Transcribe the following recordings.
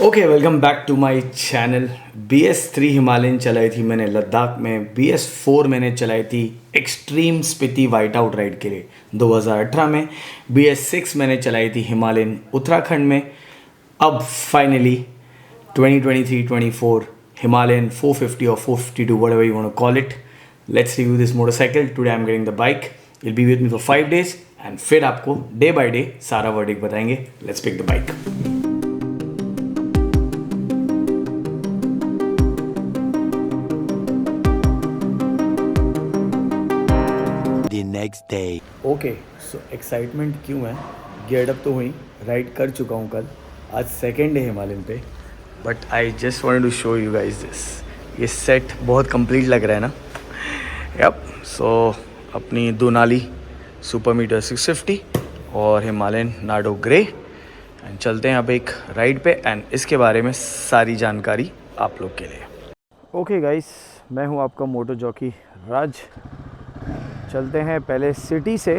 Okay, welcome back to my channel. BS3 Himalayan चलाई थी मैंने लद्दाख में, BS4 मैंने चलाई थी extreme Spiti white out ride के लिए 2018 में, BS6 मैंने चलाई थी हिमालयन उत्तराखंड में। अब फाइनली 2023-24 हिमालयन 450 और 452 whatever you want to call it. Let's review this motorcycle. Today I'm getting the bike. You'll be with me for 5 days and फिर आपको डे बाय डे सारा वर्डिक बताएंगे. Let's pick the bike. Next day. Okay, so excitement क्यों है? Get up तो हुई, ride कर चुका हूँ कल, आज सेकेंड डे हिमालयन पे, but I just wanted to show you guys this. ये सेट बहुत कंप्लीट लग रहा है ना? यप, सो अपनी दोनाली सुपर मीटर 650 और हिमालयन नार्डो ग्रे, एंड चलते हैं अब एक राइड पे एंड इसके बारे में सारी जानकारी आप लोग के लिए। ओके गाइस, मैं हूँ आपका मोटो जॉकी राज। चलते हैं पहले सिटी से,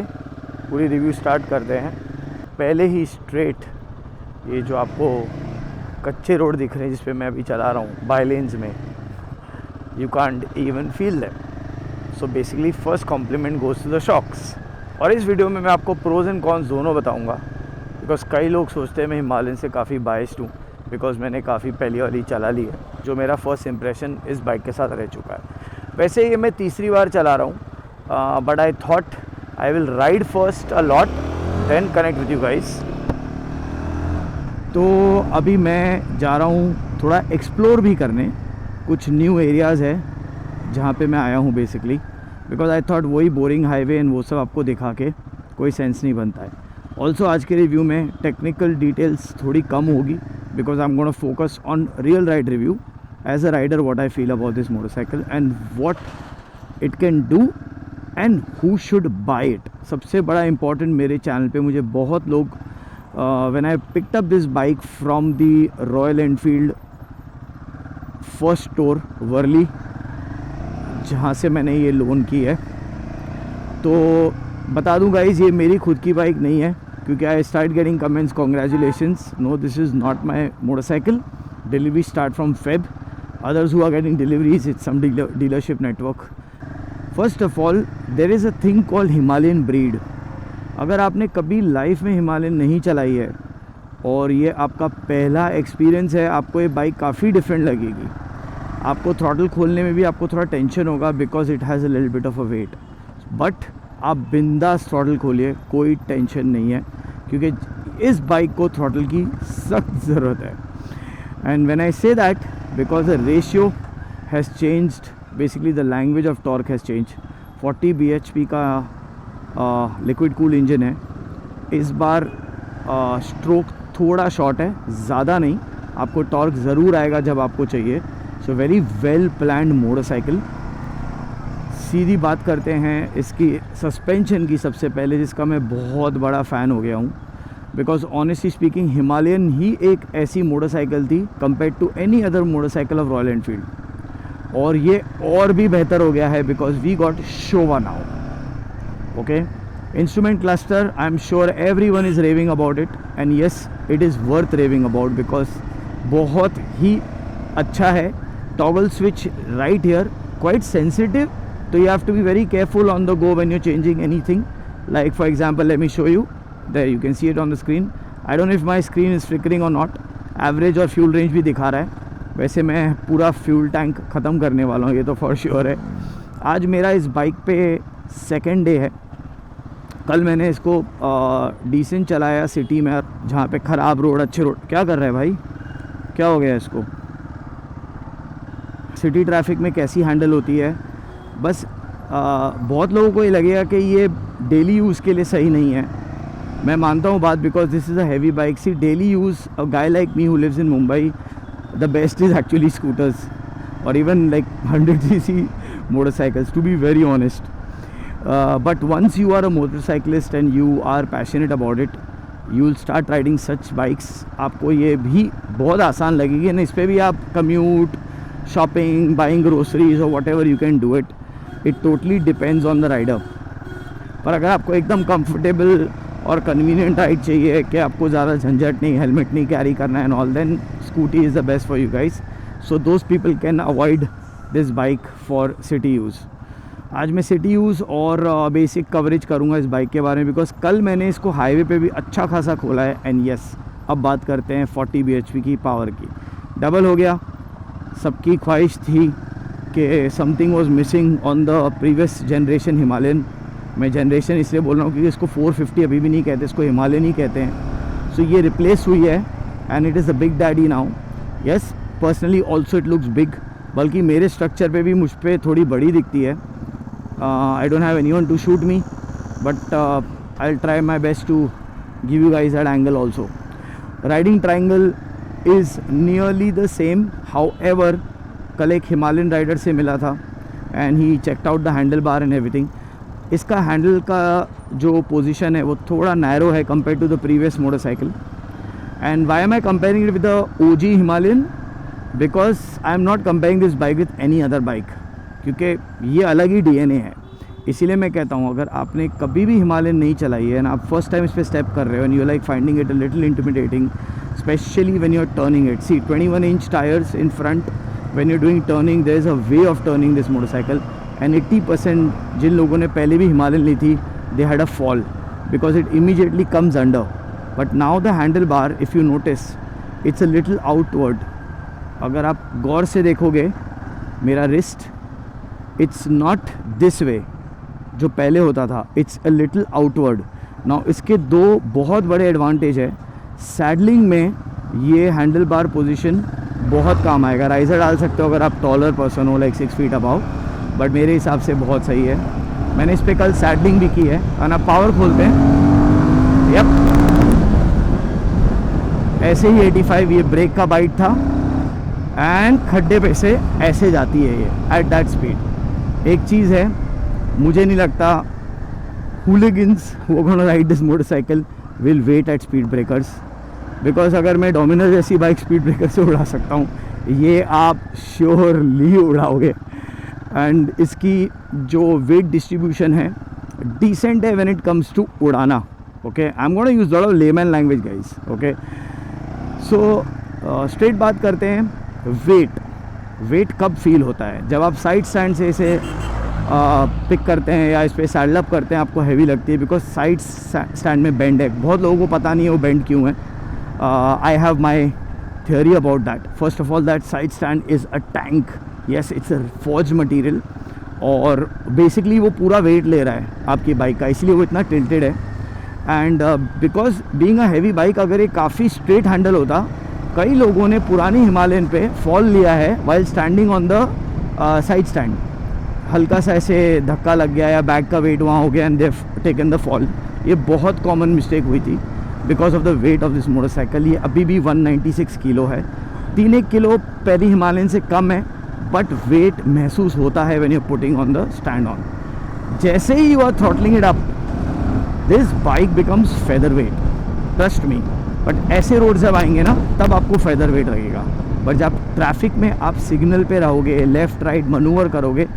पूरी रिव्यू स्टार्ट करते हैं। पहले ही स्ट्रेट ये जो आपको कच्चे रोड दिख रहे हैं जिस पे मैं अभी चला रहा हूँ बाई लेन्स में, you can't even feel them. So basically first compliment goes to the shocks. और इस वीडियो में मैं आपको प्रोज एंड कॉन्स दोनों बताऊँगा, बिकॉज कई लोग सोचते हैं मैं हिमालयन से काफ़ी बाइस्ड हूँ, बिकॉज मैंने काफ़ी पहली वाली चला ली है। जो मेरा फर्स्ट इंप्रेशन इस बाइक के साथ रह चुका है। वैसे ये मैं तीसरी बार चला रहा हूँ, but I thought I will ride first a lot then connect with you guys. तो अभी मैं जा रहा हूँ थोड़ा एक्सप्लोर भी करने, कुछ न्यू एरियाज़ है जहाँ पे मैं आया हूँ बेसिकली, बिकॉज आई थॉट वही बोरिंग हाईवे एंड वो सब आपको दिखा के कोई सेंस नहीं बनता है। ऑल्सो आज के रिव्यू में टेक्निकल डिटेल्स थोड़ी कम होगी, because I am gonna focus on real ride review as a rider, what I feel about this motorcycle and what it can do and who should buy it. सबसे बड़ा important मेरे channel पे मुझे बहुत लोग when I picked up this bike from the Royal Enfield first store Worli, जहाँ से मैंने ये लोन की है, तो बता दूँ गाइज ये मेरी खुद की बाइक नहीं है, क्योंकि I start getting comments congratulations, no this is not my motorcycle, delivery start from Feb, others who are getting deliveries, it's some dealership network. First of all there is a thing called Himalayan breed. अगर आपने कभी life में Himalayan नहीं चलाई है और ये आपका पहला एक्सपीरियंस है, आपको ये बाइक काफ़ी डिफरेंट लगेगी। आपको थ्रॉटल खोलने में भी आपको थोड़ा टेंशन होगा, because it has a little bit of a weight, but आप बिंदास थ्रॉटल खोलिए, कोई टेंशन नहीं है, क्योंकि इस बाइक को थ्रॉटल की सख्त ज़रूरत है। And when I say that, because the ratio has changed, basically the language of torque has change. 40 bhp का लिक्विड कूल इंजन है। इस बार स्ट्रोक थोड़ा शॉर्ट है, ज़्यादा नहीं, आपको टॉर्क ज़रूर आएगा जब आपको चाहिए। So very well planned motorcycle. सीधी बात करते हैं इसकी सस्पेंशन की सबसे पहले, जिसका मैं बहुत बड़ा फ़ैन हो गया हूँ, बिकॉज ऑनेस्टली स्पीकिंग हिमालयन ही एक ऐसी मोटरसाइकिल थी compare to any other motorcycle of Royal Enfield, और ये और भी बेहतर हो गया है because we got Showa now. Okay, instrument cluster, I am sure everyone is raving about it, and yes it is worth raving about, because बहुत ही अच्छा है। Toggle switch right here, quite sensitive, तो you have to be very careful on the go when you changing anything. Like for example, let me show you, there you can see it on the screen. I don't know if my screen is flickering or not. Average और fuel range भी दिखा रहा है। वैसे मैं पूरा fuel tank ख़त्म करने वाला हूँ, ये तो फॉर श्योर है। आज मेरा इस बाइक पे सेकेंड डे है। कल मैंने इसको डिसेंट चलाया सिटी में, जहाँ पे ख़राब रोड, अच्छे रोड। क्या कर रहा है भाई, क्या हो गया इसको? सिटी ट्रैफिक में कैसी हैंडल होती है। बस बहुत लोगों को ये लगेगा कि ये डेली यूज़ के लिए सही नहीं है। मैं मानता हूँ बात, because this is a heavy bike. See daily use, a guy like me who lives in Mumbai, the best is actually scooters or even like 100cc motorcycles, to be very honest. But once you are a motorcyclist and you are passionate about it, you will start riding such bikes. आपको ये भी बहुत आसान लगेगी, ना इस पर भी आप commute, shopping, buying groceries or whatever you can do it. It totally depends on the rider. पर अगर आपको एकदम comfortable और कन्वीनियंट राइड चाहिए कि आपको ज़्यादा झंझट नहीं, हेलमेट नहीं कैरी करना है and all, then scooty is the best for you guys. So those people can avoid this bike for city use. आज मैं सिटी यूज़ और बेसिक कवरेज करूँगा इस बाइक के बारे में, बिकॉज कल मैंने इसको हाईवे पे भी अच्छा खासा खोला है. एंड यस, अब बात करते हैं 40 bhp की पावर की. डबल हो गया. सबकी ख्वाहिश थी कि something was missing on the previous generation Himalayan. मैं जनरेशन इसलिए बोल रहा हूँ क्योंकि इसको 450 अभी भी नहीं कहते, इसको हिमालयन ही कहते हैं. सो ये रिप्लेस हुई है and it is the big daddy now. Yes, personally also it looks big. बल्कि मेरे स्ट्रक्चर पे भी मुझ पर थोड़ी बड़ी दिखती है. I don't have anyone to shoot me, but I'll try my best to give you guys that angle also. Riding triangle is nearly the same. However, कल एक हिमालयन राइडर से मिला था and he checked out the handlebar and everything. इसका handle का जो position है वो थोड़ा नैरो है compared to the previous motorcycle. And why am I comparing it with the OG Himalayan? Because I am not comparing this bike with any other bike. क्योंकि ये अलग ही DNA है. इसीलिए मैं कहता हूँ अगर आपने कभी भी हिमालयन नहीं चलाई है एंड आप फर्स्ट टाइम इस पर स्टेप कर रहे हो and you like finding it a little intimidating, specially when you are turning it. See 21 inch tyres in front. When you doing turning there is a way of turning this motorcycle. And 80% जिन लोगों ने पहले भी Himalayan ली थी, they had a fall because it immediately comes under. But now the handle bar, if you notice, it's a little outward. अगर आप गौर से देखोगे मेरा wrist, it's not this way जो पहले होता था, it's a little outward. Now इसके दो बहुत बड़े एडवांटेज है. सैडलिंग में ये हैंडल बार पोजिशन बहुत काम आएगा. राइज़र डाल सकते हो अगर आप टॉलर पर्सन हो, लाइक 6 feet अबाव, बट मेरे हिसाब से बहुत सही है. मैंने इस पर कल सैडलिंग भी की है. और आप पावर खोलते हैं, यप, ऐसे ही 85 ये ब्रेक का बाइट था एंड खड्डे पे से ऐसे जाती है ये एट दैट स्पीड. एक चीज़ है, मुझे नहीं लगता हूलिगन्स who are gonna ride this motorcycle will wait at speed breakers, because अगर मैं डोमिनर जैसी बाइक स्पीड ब्रेकर से उड़ा सकता हूँ, ये आप श्योरली उड़ाओगे. एंड इसकी जो वेट डिस्ट्रीब्यूशन है डिसेंट है व्हेन इट कम्स टू उड़ाना. Okay, I am gonna use lot of layman language guys. Okay, so straight बात करते हैं. वेट कब फील होता है? जब आप साइड स्टैंड से इसे पिक करते हैं या इस पर सैडल अप करते हैं, आपको हैवी लगती है बिकॉज साइड स्टैंड में बेंड है. बहुत लोगों को पता नहीं है वो बेंड क्यों है. I have my theory about that. First of all, that side stand is a tank. Yes, it's a forge material और बेसिकली वो पूरा वेट ले रहा है आपकी बाइक का, इसलिए वो इतना टिल्टेड है. And because being a heavy bike, अगर ये काफ़ी स्ट्रेट हैंडल होता, कई लोगों ने पुरानी हिमालयन पे फॉल लिया है while standing on the side stand. हल्का सा ऐसे धक्का लग गया या बैग का वेट वहाँ हो गया and they taken the fall. ये बहुत कॉमन मिस्टेक हुई थी because of the weight of this motorcycle. ये अभी भी 196 किलो है. 3-1 किलो पहली हिमालयन से कम है, बट वेट महसूस होता है when you putting on the stand on. जैसे ही you are throttling it up, this bike becomes feather weight, trust me. But ऐसे रोड जब आएंगे ना, तब आपको फेदर वेट लगेगा. बट जब ट्रैफिक में आप सिग्नल पे रहोगे, लेफ़्ट राइट मनूवर करोगे,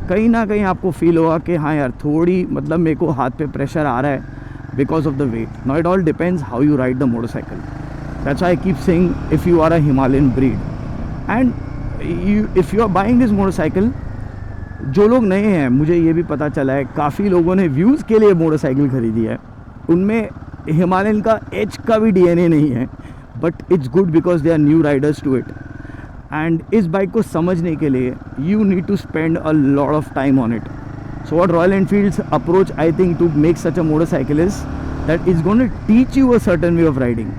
कहीं ना कहीं आपको फील होगा कि हाँ यार, थोड़ी मतलब मेरे को हाथ पे प्रेशर आ रहा है because of the weight. Now it all depends how you ride the motorcycle. That's why I keep saying if you are a Himalayan breed and if you are buying this motorcycle, जो लोग नए हैं, मुझे ये भी पता चला है काफ़ी लोगों ने व्यूज़ के लिए मोटरसाइकिल ख़रीदी है. उनमें हिमालयन का एच का भी DNA नहीं है, but it's good because they are new riders to it. And इस बाइक को समझने के लिए you need to spend a lot of time on it. So what Royal Enfield's approach I think to make such a motorcycle is that is going to teach you a certain way of riding.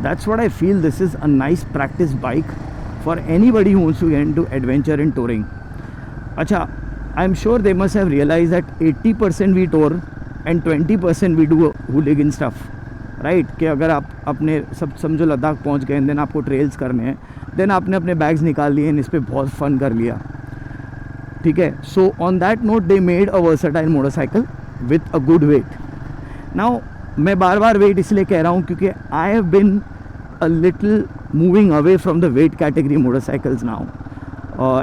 That's what I feel this is a nice practice bike for anybody who wants to get into adventure in touring. अच्छा, I am sure they must have realise that 80% we tour and 20% we do hooligan stuff, right. कि अगर आप अपने सब समझो लद्दाख पहुंच गए, then आपको ट्रेल्स करने हैं, देन आपने अपने बैग्स निकाल लिए एंड इस पर बहुत फन कर लिया, ठीक है. So on that note they made a versatile motorcycle with a good weight. Now मैं बार बार वेट इसलिए कह रहा हूँ क्योंकि I have been a little moving away from the weight category motorcycles now.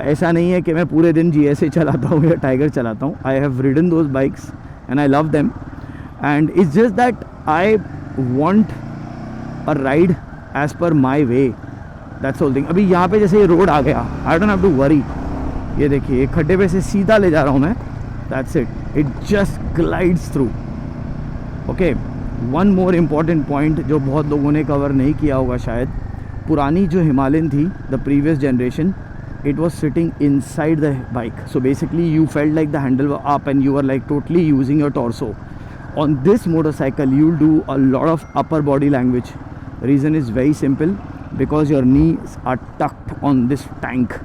ऐसा नहीं है कि मैं पूरे दिन GSA चलाता हूँ या टाइगर चलाता हूँ. I have ridden those bikes and I love them. and it's just that I want a ride as per my way, that's all thing. अभी यहाँ पे जैसे ये रोड आ गया, I don't have to worry. ये देखिए एक खड्डे पे से सीधा ले जा रहा हूँ मैं, that's it, it just glides through. Okay, one more important point जो बहुत लोगों ने कवर नहीं किया होगा शायद, पुरानी जो हिमालयन थी, the previous generation, it was sitting inside the bike, so basically you felt like the handle were up and you were like totally using your torso. On this motorcycle you'll do a lot of upper body language. Reason is very simple, because your knees are tucked on this tank.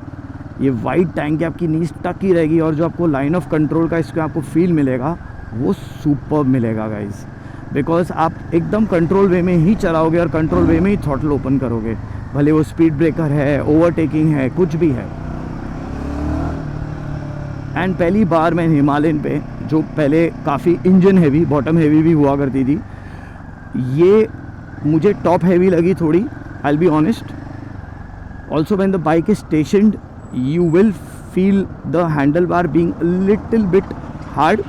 ये wide tank है, आपकी नीज टक ही रहेगी, और जो आपको line of control का इसको आपको फील मिलेगा वो सुपर्ब मिलेगा गाइस, बिकॉज आप एकदम कंट्रोल वे में ही चलाओगे और कंट्रोल वे में ही थ्रॉटल ओपन करोगे, भले वो स्पीड ब्रेकर है, ओवरटेकिंग है, कुछ भी है. एंड पहली बार मैं हिमालयन पे, जो पहले काफ़ी इंजन हैवी, बॉटम हैवी भी हुआ करती थी, ये मुझे टॉप हैवी लगी थोड़ी, I will be honest. Also when the bike is स्टेशनड you will feel the handlebar being a little bit hard,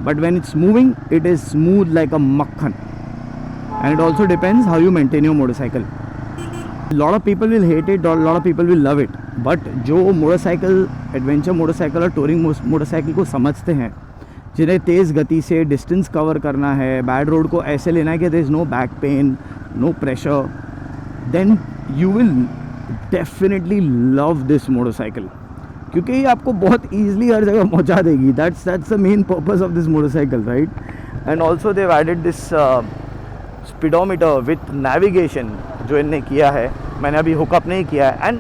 but when it's moving it is smooth like a makhan. And it also depends how you maintain your motorcycle. A lot of people will hate it or a lot of people will love it, but जो motorcycle, adventure motorcycle और touring motorcycle को समझते हैं, जिन्हें तेज़ गति से distance cover करना है, बैड रोड को ऐसे लेना है कि there is no back pain, no pressure, then you will definitely love this motorcycle, क्योंकि ये आपको बहुत ईजिली हर जगह पहुंचा देगी. That's the main purpose of this motorcycle, right. And also they've added this speedometer with navigation, जो इनने किया है, मैंने अभी हुकअप नहीं किया है. And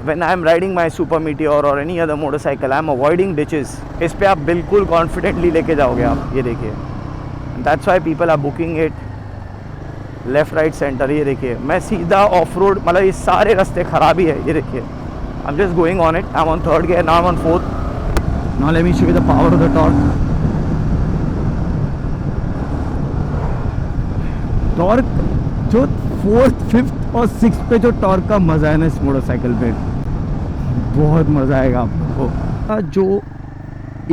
when I am riding my Super Meteor और any other motorcycle, I am avoiding ditches. इस पर आप बिल्कुल कॉन्फिडेंटली लेके जाओगे आप, ये देखिए. That's why people are booking it left right centre. ये देखिए मैं सीधा ऑफ रोड, मतलब ये सारे रास्ते ख़राब ही है. ये देखिए I am just going on it, I am on third gear, now I am on fourth. Now let me show you the power of the torque. Torque जो फोर्थ, फिफ्थ और सिक्स्थ पे जो टॉर्क का मज़ा है ना इस motorcycle पे, बहुत मज़ा आएगा आप लोगों को. जो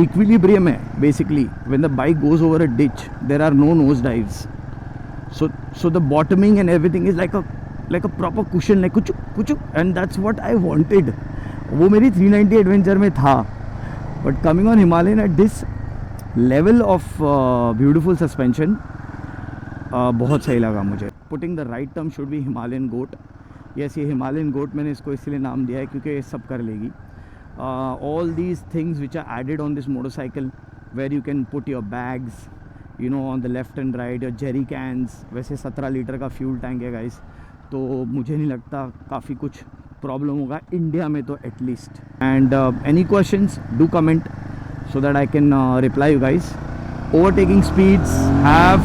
इक्विलिब्रियम है basically, when the bike goes over a ditch there are no nose dives. So the bottoming and everything is like a proper cushion, like कुछ, and that's what I wanted. वो मेरी 390 एडवेंचर में था, but coming on Himalayan at this level of beautiful suspension, बहुत सही लगा मुझे. Putting the right term should be Himalayan goat. Yes, ये Himalayan goat मैंने इसको इसलिए नाम दिया है क्योंकि ये सब कर लेगी. All these things which are added on this motorcycle, where you can put your bags, you know, on the left and right, your jerry cans. वैसे 17 लीटर का फ्यूल टैंक है गाइस, तो मुझे नहीं लगता काफ़ी कुछ प्रॉब्लम होगा इंडिया में तो at least. And any questions do comment so that I can reply you guys. Overtaking speeds have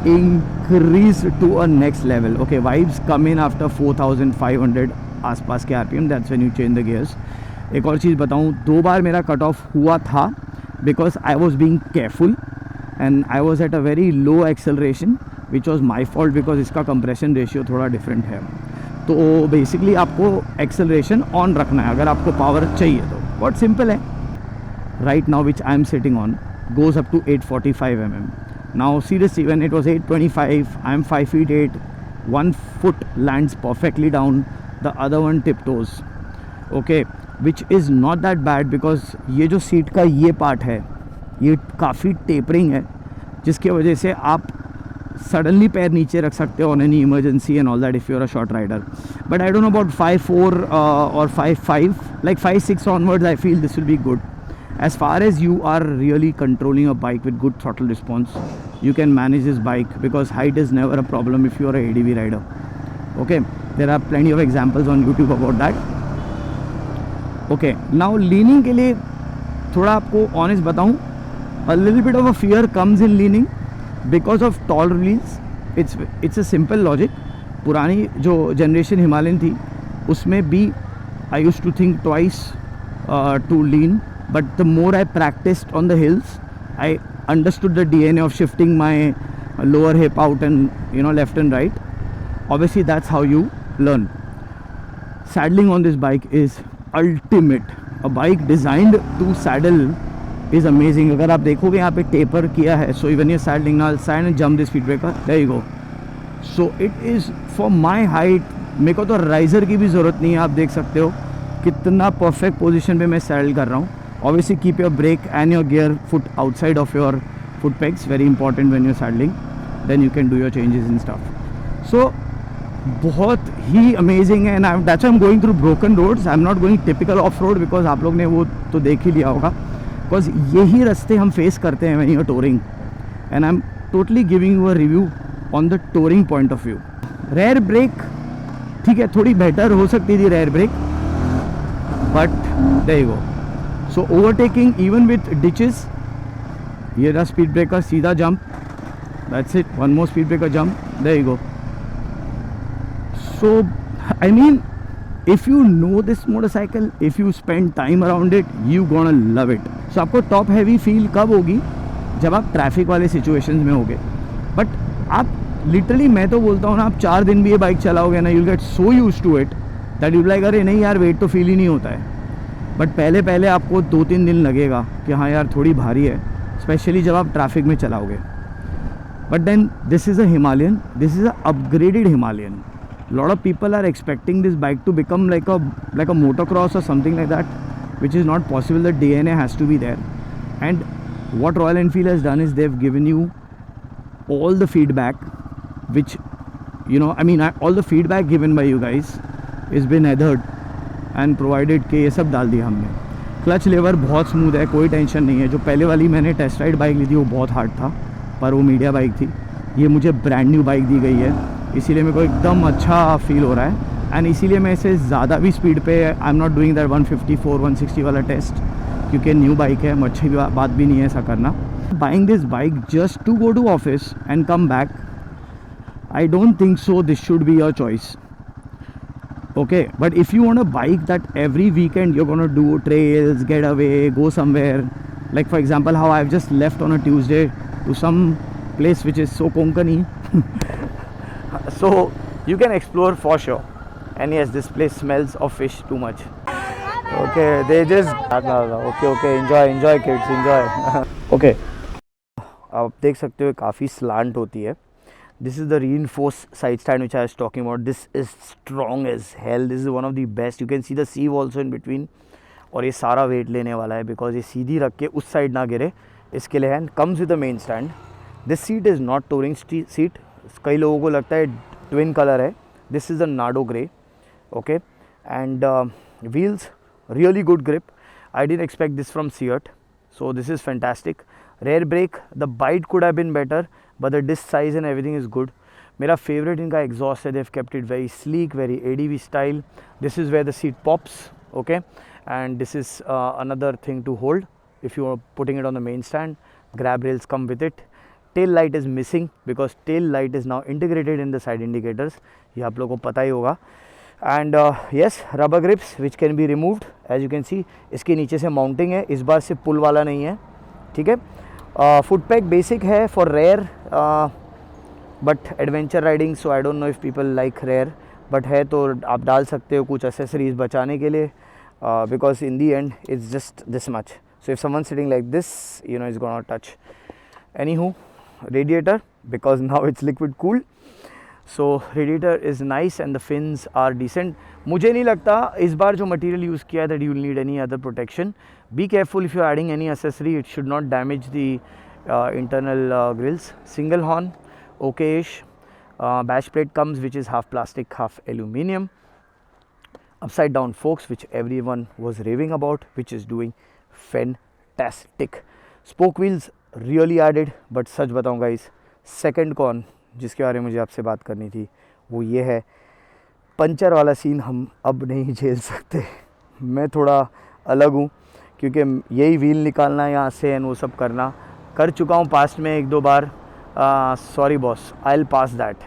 increased to a next level. Okay, vibes come in after 4500 आसपास के RPM. That's when you change the gears. एक और चीज़ बताऊँ, 2 बार मेरा cut off हुआ था because I was being careful and I was at a very low acceleration, which was my fault because इसका compression ratio थोड़ा different है. तो बेसिकली आपको एक्सेलरेशन ऑन रखना है अगर आपको पावर चाहिए तो. बहुत सिंपल है. Right now which I am sitting on goes up to 845 mm. Now seriously, when it was 825, I am 5 feet 8, one foot lands perfectly down, the other one tiptoes. Okay, which is not that bad because ये जो seat का ये part है ये काफ़ी tapering है, जिसकी वजह से आप सडनली पैर नीचे रख सकते हो on any emergency and all that if you are a short rider. But I don't know about 5.4 or 5.5, like 5.6 onwards I feel this will be good. As far as you are really controlling a bike with good throttle response, you can manage this bike because height is never a problem if you are a ADV rider. Okay, there are plenty of examples on YouTube about that. Okay, now leaning के लिए थोड़ा आपको honest बताऊँ, a little bit of a fear comes in leaning because of tall wheels. It's a simple logic. पुरानी जो generation Himalayan थी उसमें भी I used to think twice to lean. But the more I practiced on the hills, I understood the DNA of shifting my lower hip out and left and right. Obviously that's how you learn. Saddling on this bike is ultimate. A bike designed to saddle is amazing. अगर आप देखोगे यहाँ पे taper किया है, सो इवन ये saddling now side and jump the speed breaker, there you go. So it is for my height. मेरे को तो राइज़र की भी ज़रूरत नहीं है. आप देख सकते हो कितना परफेक्ट पोजीशन पे मैं सैडल कर रहा हूँ. Obviously keep your brake and your gear foot outside of your foot pegs, very important when you are saddling, then you can do your changes in stuff. So बहुत ही amazing है. And that's I am going through broken roads. I am not going typical off road because आप लोग ने वो तो देख ही लिया होगा. बिकॉज यही रास्ते हम फेस करते हैं when you are touring. And I am totally giving you a review on the touring point of view. Rear brake ठीक है, थोड़ी बेटर हो सकती थी rear brake, but there you go. So overtaking even with ditches, ये रहा speed breaker, सीधा jump, that's it. One more speed breaker jump, there you go. So I mean, if you know this motorcycle, if you spend time around it, you gonna love it. So आपको top heavy feel कब होगी? जब आप traffic वाले situations में होगे. But आप literally, मैं तो बोलता हूँ ना, आप 4 दिन भी ये बाइक चलाओगे ना, you'll get so used to it that you'll be like अरे नहीं यार, वेट तो फील ही नहीं होता है. बट पहले आपको 2-3 दिन लगेगा कि हाँ यार थोड़ी भारी है, स्पेशली जब आप ट्रैफिक में चलाओगे. But then this is a Himalayan, this is a upgraded Himalayan. lot of people are expecting this bike to become like a motocross or something like that, which is not possible. The DNA has to be there. And what Royal Enfield has done is they've given you all the feedback, which, you know, I mean, all the feedback given by you guys is been adhered and provided के ये सब डाल दिया हमने. Clutch लेवर बहुत smooth है, कोई tension नहीं है. जो पहले वाली मैंने टेस्ट राइड बाइक ली थी वो बहुत हार्ड था, पर वो मीडिया बाइक थी. ये मुझे ब्रांड न्यू बाइक दी गई है, इसीलिए मेरे को एकदम अच्छा फील हो रहा है. एंड इसीलिए मैं इसे ज़्यादा भी स्पीड पे, आई एम नॉट डूइंग दैट 154-160 वाला टेस्ट, क्योंकि न्यू बाइक है. अच्छी बात भी नहीं है ऐसा करना. Buying this bike just to go to office and come back, I don't think so this should be your choice. Okay, but if you want a bike that every weekend you gonna do trails, get away, go somewhere, like for example how I have just left on a Tuesday to some place which is so Konkani. So you can explore for sure. And yes, this place smells of fish too much. Okay, they just okay, enjoy kids, enjoy. Okay, आप देख सकते हो काफ़ी slant होती है. This is the reinforced side stand which I was talking about. This is strong as hell. This is one of the best. You can see the sieve also in between. और ये सारा wait लेने वाला है because ये सीधी रख के उस साइड ना गिरे, इसके लिए है. Comes with the main stand. This seat is not touring seat. कई लोगों को लगता है ट्विन कलर है. This is a Nardo grey. Okay, and wheels really good grip. I didn't expect this from Seat, so this is fantastic. Rear brake, the bite could have been better, but the disc size and everything is good. मेरा favourite इनका exhaust है. they've kept it very sleek, very ADV style. This is where the seat pops. Okay, and this is another thing to hold if you are putting it on the main stand. Grab rails come with it. Tail light is missing because tail light is now integrated in the side indicators. ये आप लोगों को पता ही होगा. And yes, rubber grips which can be removed as you can see. इसके नीचे से mounting है, इस बार से पुल वाला नहीं है. ठीक है. Foot peg basic है for rare, but adventure riding, so I don't know if people like rare, but है तो आप डाल सकते हो कुछ accessories बचाने के लिए, because in the end it's just this much. So if someone's sitting like this, you know, it's gonna touch. Anywho, radiator, because now it's liquid cooled, so radiator is nice and the fins are decent. मुझे नहीं लगता इस बार जो material use किया है that you will need any other protection. Be careful if you are adding any accessory, it should not damage the internal grills. Single horn, okay-ish. Bash plate comes which is half plastic, half aluminium. Upside down forks which everyone was raving about, which is doing fantastic. Spoke wheels really added, but सच बताऊँ guys, second cone जिसके बारे में मुझे आपसे बात करनी थी वो ये है, पंचर वाला सीन हम अब नहीं झेल सकते. मैं थोड़ा अलग हूँ क्योंकि यही व्हील निकालना यहाँ से एंड वो सब करना कर चुका हूँ पास्ट में 1-2 बार. Sorry boss, I will pass that.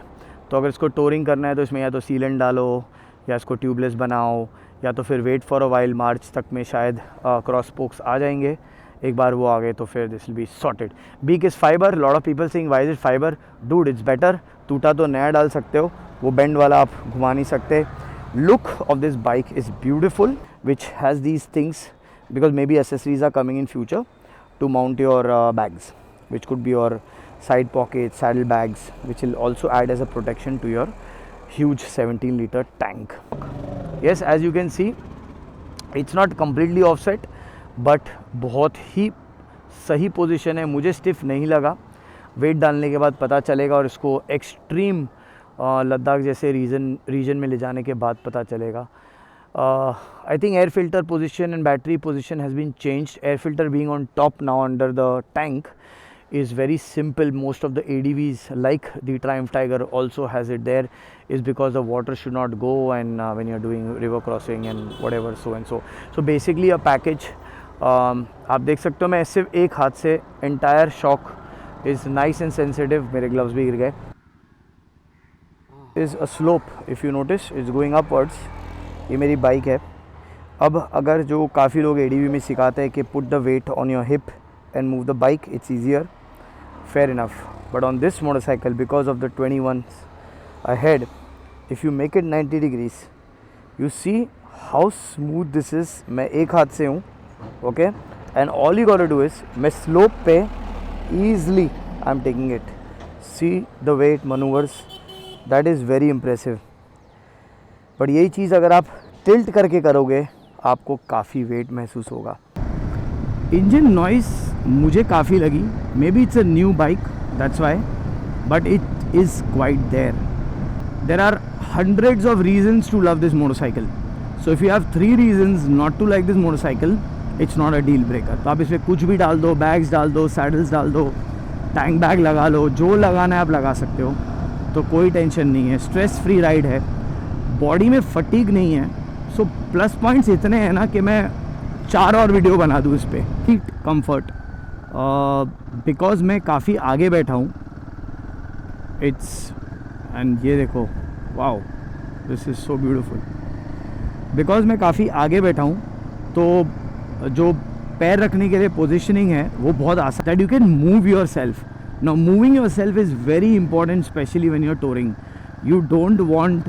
तो अगर इसको टोरिंग करना है तो इसमें या तो सीलेंट डालो या इसको ट्यूबलेस बनाओ, या तो फिर वेट फॉर अ वाइल. मार्च तक में शायद क्रॉस स्पोक्स आ जाएंगे. एक बार वो आ गए तो फिर this will be sorted. Beak is fibre. Lot of people saying why is it fibre. Dude, it's better. टूटा तो नया डाल सकते हो, वो बेंड वाला आप घुमा नहीं सकते. Look of this bike is beautiful, which has these things because maybe accessories are coming in future. to mount your bags, which could be your side pockets, saddle bags, which will also add as a protection to your huge 17-liter tank. Yes, as you can see, it's not completely offset, but बहुत ही सही position है, मुझे stiff नहीं लगा. Wait डालने के बाद पता चलेगा और इसको एक्सट्रीम लद्दाख जैसे रीजन में ले जाने के बाद पता चलेगा. I think air filter position and battery position has been changed. Air filter being on top now under the tank is very simple. Most of the ADVs like the Triumph Tiger also has it there, is because the water should not go and when you're doing river crossing and whatever so and so. So basically a package. आप देख सकते हो मैं सिर्फ एक हाथ से entire shock is nice and sensitive. मेरे gloves भी गिर गए. Is a slope, if you notice, it's going upwards. ये मेरी बाइक है. अब अगर जो काफ़ी लोग ADV में सिखाते हैं कि put the weight on your hip and move the bike, it's easier. Fair enough. But on this motorcycle, because of the 21s ahead, if you make it 90 degrees, you see how smooth this is. मैं एक हाथ से हूँ, okay, and all you gotta do is मैं slope पे easily I'm taking it. See the way it maneuvers. That is very impressive. But यही चीज़ अगर आप टिल्ट करके करोगे आपको काफ़ी वेट महसूस होगा. इंजन नॉइस मुझे काफ़ी लगी. Maybe it's a new bike, that's why, but it is quite there. There are hundreds of reasons to love this motorcycle. So if you have 3 reasons not to like this motorcycle, it's not a deal breaker. तो आप इसमें कुछ भी डाल दो, bags डाल दो, saddles डाल दो, टैंक बैग लगा लो, जो लगाना है आप लगा सकते हो, तो कोई टेंशन नहीं है. स्ट्रेस फ्री राइड है, बॉडी में फटीग नहीं है. सो प्लस पॉइंट्स इतने हैं ना कि मैं 4 और वीडियो बना दूँ इस पर. सीट कम्फर्ट, बिकॉज मैं काफ़ी आगे बैठा हूँ. इट्स एंड ये देखो, wow, this is so beautiful. Because मैं काफ़ी आगे बैठा हूँ तो जो पैर रखने के लिए पोजिशनिंग है वो बहुत आसान, that you can move yourself. Now moving yourself is very important, specially when you are touring. You don't want,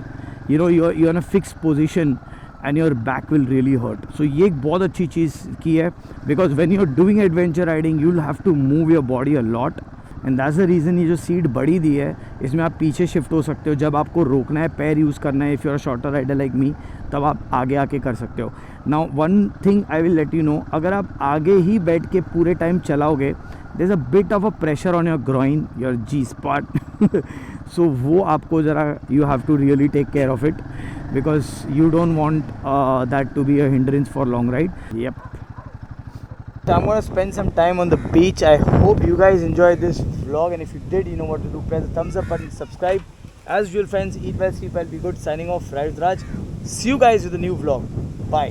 you know, you are in a fix position and your back will really hurt. So ये एक बहुत अच्छी चीज़ की है, because when you are doing adventure riding you will have to move your body a lot. And that's the reason ये जो seat बड़ी दी है, इसमें आप पीछे शिफ्ट हो सकते हो. जब आपको रोकना है, पैर यूज़ करना है, if you are shorter rider like me, तब आप आगे आके कर सकते हो. Now one thing I will let you know, अगर आप आगे ही बैठ के पूरे टाइम चलाओगे, there is a bit of a pressure on your groin, your G spot. So वो आपको ज़रा, you have to really take care of it, because you don't want that to be a hindrance for long ride. Yelp. I'm going to spend some time on the beach. I hope you guys enjoyed this vlog, and if you did, you know what to do. Press the thumbs up button, subscribe. As usual friends, eat well, sleep well, be good. Signing off, Ride with Raj. See you guys with a new vlog. Bye.